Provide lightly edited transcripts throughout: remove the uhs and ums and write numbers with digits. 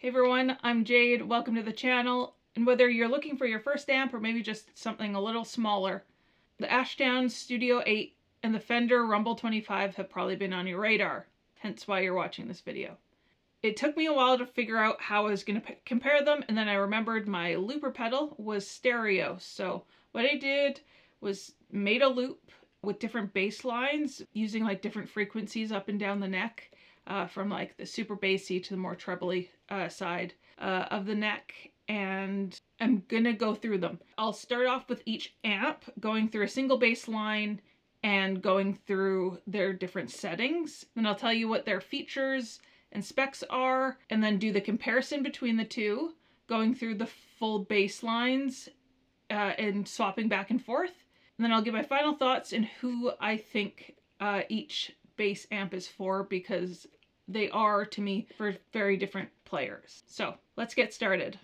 Hey everyone, I'm Jade. Welcome to the channel. And whether you're looking for your first amp or maybe just something a little smaller, the Ashdown Studio 8 and the Fender Rumble 25 have probably been on your radar, hence why you're watching this video. It took me a while to figure out how I was going to compare them, and then I remembered my looper pedal was stereo. So what I did was made a loop with different bass lines using like different frequencies up and down the neck. From like the super bassy to the more trebly side of the neck, and I'm gonna go through them. I'll start off with each amp, going through a single bass line and going through their different settings. Then I'll tell you what their features and specs are, and then do the comparison between the two, going through the full bass lines and swapping back and forth. And then I'll give my final thoughts and who I think each bass amp is for, because they are, to me, for very different players. So let's get started.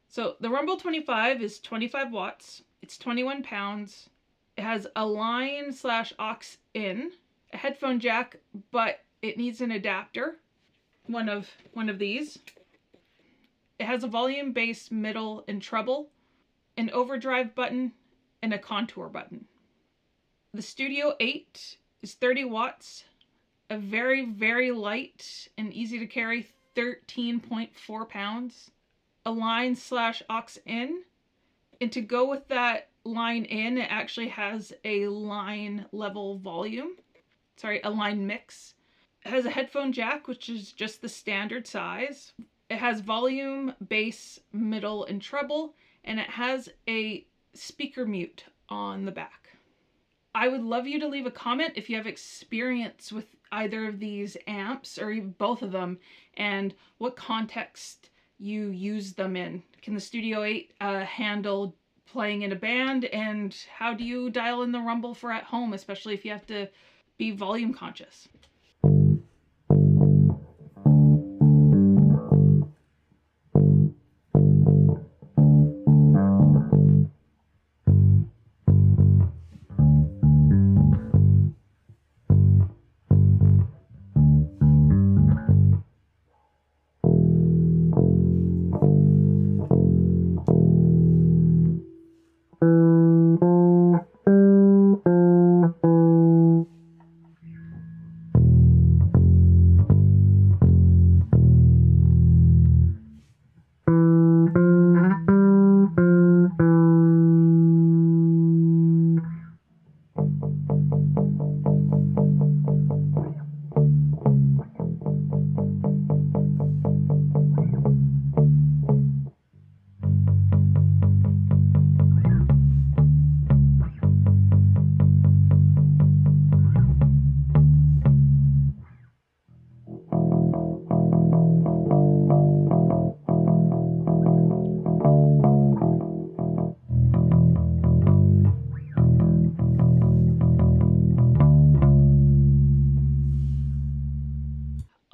So the Rumble 25 is 25 watts. It's 21 pounds. It has a line / aux in, a headphone jack, but it needs an adapter. One of these. It has a volume, bass, middle, and treble, an overdrive button, and a contour button. The Studio 8 is 30 watts, a very, very light and easy to carry 13.4 pounds. A line / aux in, and to go with that line in, it actually has a line level volume, a line mix. It has a headphone jack, which is just the standard size. It has volume, bass, middle, and treble, and it has a speaker mute on the back. I would love you to leave a comment if you have experience with either of these amps or even both of them, and what context you use them in. Can the Studio 8 handle playing in a band, and how do you dial in the Rumble for at home, especially if you have to be volume conscious?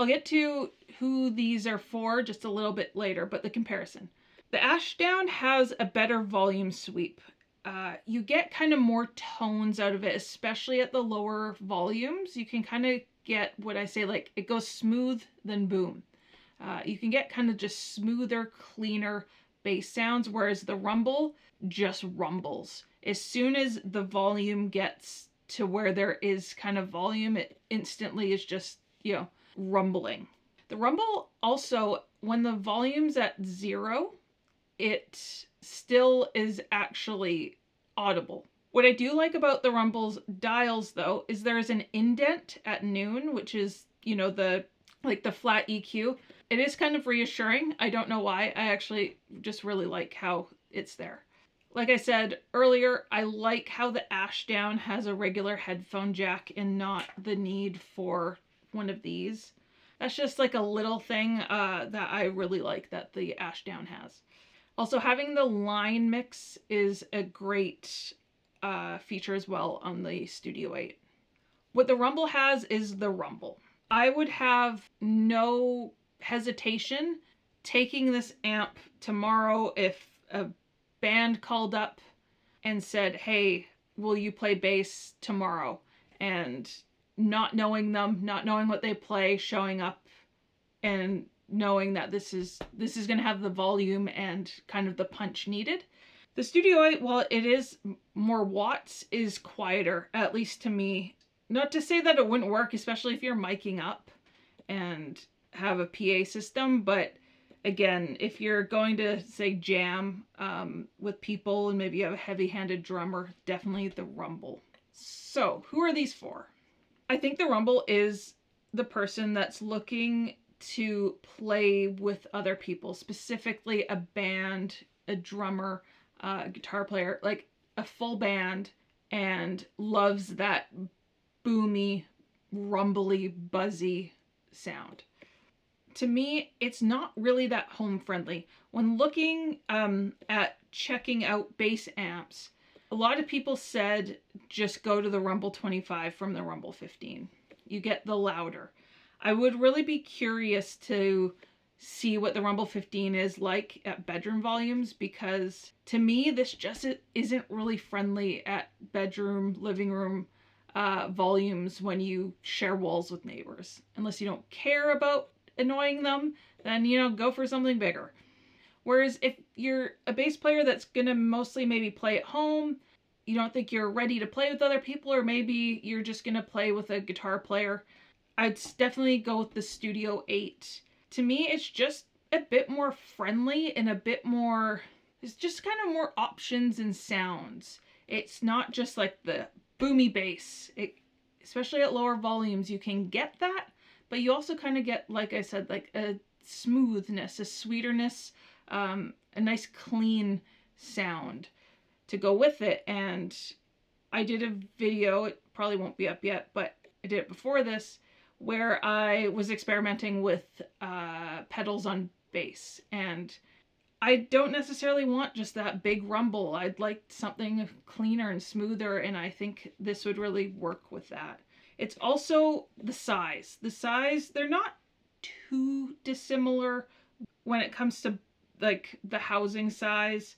I'll get to who these are for just a little bit later, but the comparison. The Ashdown has a better volume sweep. You get kind of more tones out of it, especially at the lower volumes. You can kind of get what I say, like it goes smooth then boom. You can get kind of just smoother, cleaner bass sounds, whereas the rumble just rumbles. As soon as the volume gets to where there is kind of volume, it instantly is just, rumbling. The rumble also, when the volume's at 0, it still is actually audible. What I do like about the rumble's dials though is there is an indent at noon, which is, the flat EQ. It is kind of reassuring. I don't know why. I actually just really like how it's there. Like I said earlier, I like how the Ashdown has a regular headphone jack and not the need for one of these. That's just like a little thing that I really like that the Ashdown has. Also, having the line mix is a great feature as well on the Studio 8. What the Rumble has is the rumble. I would have no hesitation taking this amp tomorrow if a band called up and said, hey, will you play bass tomorrow? And not knowing them, not knowing what they play, showing up and knowing that this is going to have the volume and kind of the punch needed. The Studio 8, while it is more watts, is quieter, at least to me. Not to say that it wouldn't work, especially if you're miking up and have a PA system, but again, if you're going to, say, jam with people and maybe you have a heavy-handed drummer, definitely the rumble. So, who are these for? I think the rumble is the person that's looking to play with other people, specifically a band, a drummer, a guitar player, like a full band, and loves that boomy, rumbly, buzzy sound. To me, it's not really that home friendly. When looking at checking out bass amps, a lot of people said just go to the Rumble 25 from the Rumble 15. You get the louder. I would really be curious to see what the Rumble 15 is like at bedroom volumes, because to me this just isn't really friendly at bedroom, living room volumes when you share walls with neighbors. Unless you don't care about annoying them, then go for something bigger. Whereas if you're a bass player that's gonna mostly maybe play at home, you don't think you're ready to play with other people, or maybe you're just gonna play with a guitar player, I'd definitely go with the Studio 8. To me, it's just a bit more friendly and a bit more, it's just kind of more options and sounds. It's not just like the boomy bass. Especially at lower volumes, you can get that, but you also kind of get, like I said, like a smoothness, a sweeterness, a nice clean sound to go with it. And I did a video, it probably won't be up yet, but I did it before this, where I was experimenting with pedals on bass, and I don't necessarily want just that big rumble. I'd like something cleaner and smoother, and I think this would really work with that. It's also the size. The size, they're not too dissimilar when it comes to like the housing size.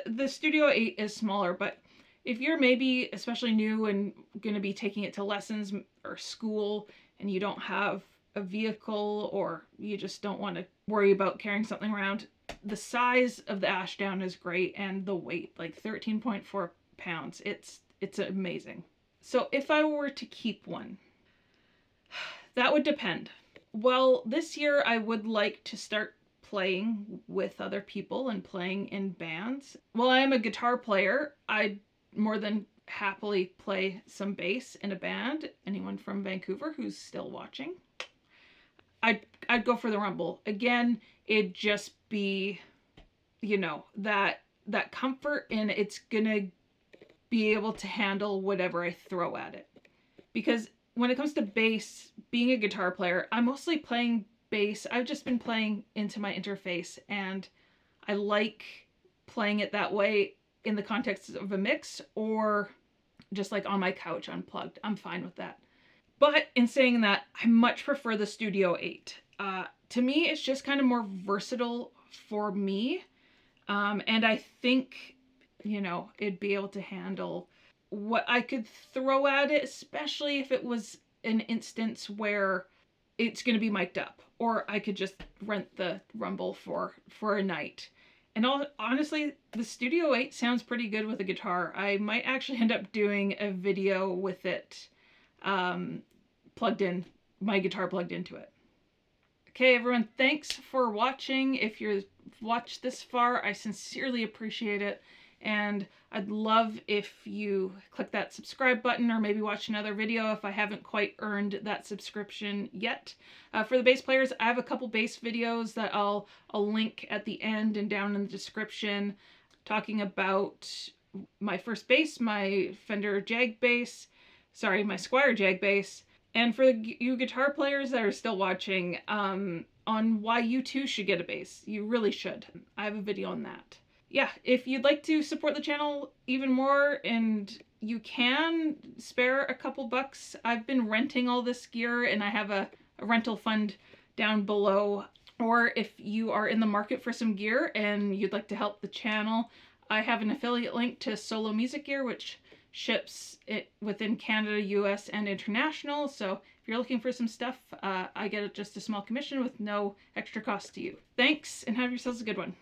The Studio 8 is smaller, but if you're maybe especially new and going to be taking it to lessons or school and you don't have a vehicle, or you just don't want to worry about carrying something around, the size of the Ashdown is great, and the weight, like 13.4 pounds. It's amazing. So if I were to keep one, that would depend. Well, this year I would like to start playing with other people and playing in bands. While I am a guitar player, I'd more than happily play some bass in a band. Anyone from Vancouver who's still watching, I'd go for the rumble. Again, it'd just be, that comfort, and it's gonna be able to handle whatever I throw at it. Because when it comes to bass, being a guitar player, I'm mostly playing bass. I've just been playing into my interface, and I like playing it that way in the context of a mix, or just like on my couch unplugged. I'm fine with that. But in saying that, I much prefer the Studio 8. To me, it's just kind of more versatile for me. And I think, you know, it'd be able to handle what I could throw at it, especially if it was an instance where it's going to be mic'd up, or I could just rent the Rumble for a night. And honestly, the Studio 8 sounds pretty good with a guitar. I might actually end up doing a video with it plugged in, my guitar plugged into it. Okay, everyone, thanks for watching. If you've watched this far, I sincerely appreciate it. And I'd love if you click that subscribe button, or maybe watch another video if I haven't quite earned that subscription yet. For the bass players, I have a couple bass videos that I'll link at the end and down in the description, talking about my first bass, my Fender Jag bass, sorry, my Squier Jag bass. And for you guitar players that are still watching, on why you too should get a bass. You really should. I have a video on that. Yeah, if you'd like to support the channel even more and you can spare a couple bucks, I've been renting all this gear and I have a rental fund down below. Or if you are in the market for some gear and you'd like to help the channel, I have an affiliate link to Solo Music Gear, which ships it within Canada, US, and international. So if you're looking for some stuff, I get just a small commission with no extra cost to you. Thanks, and have yourselves a good one.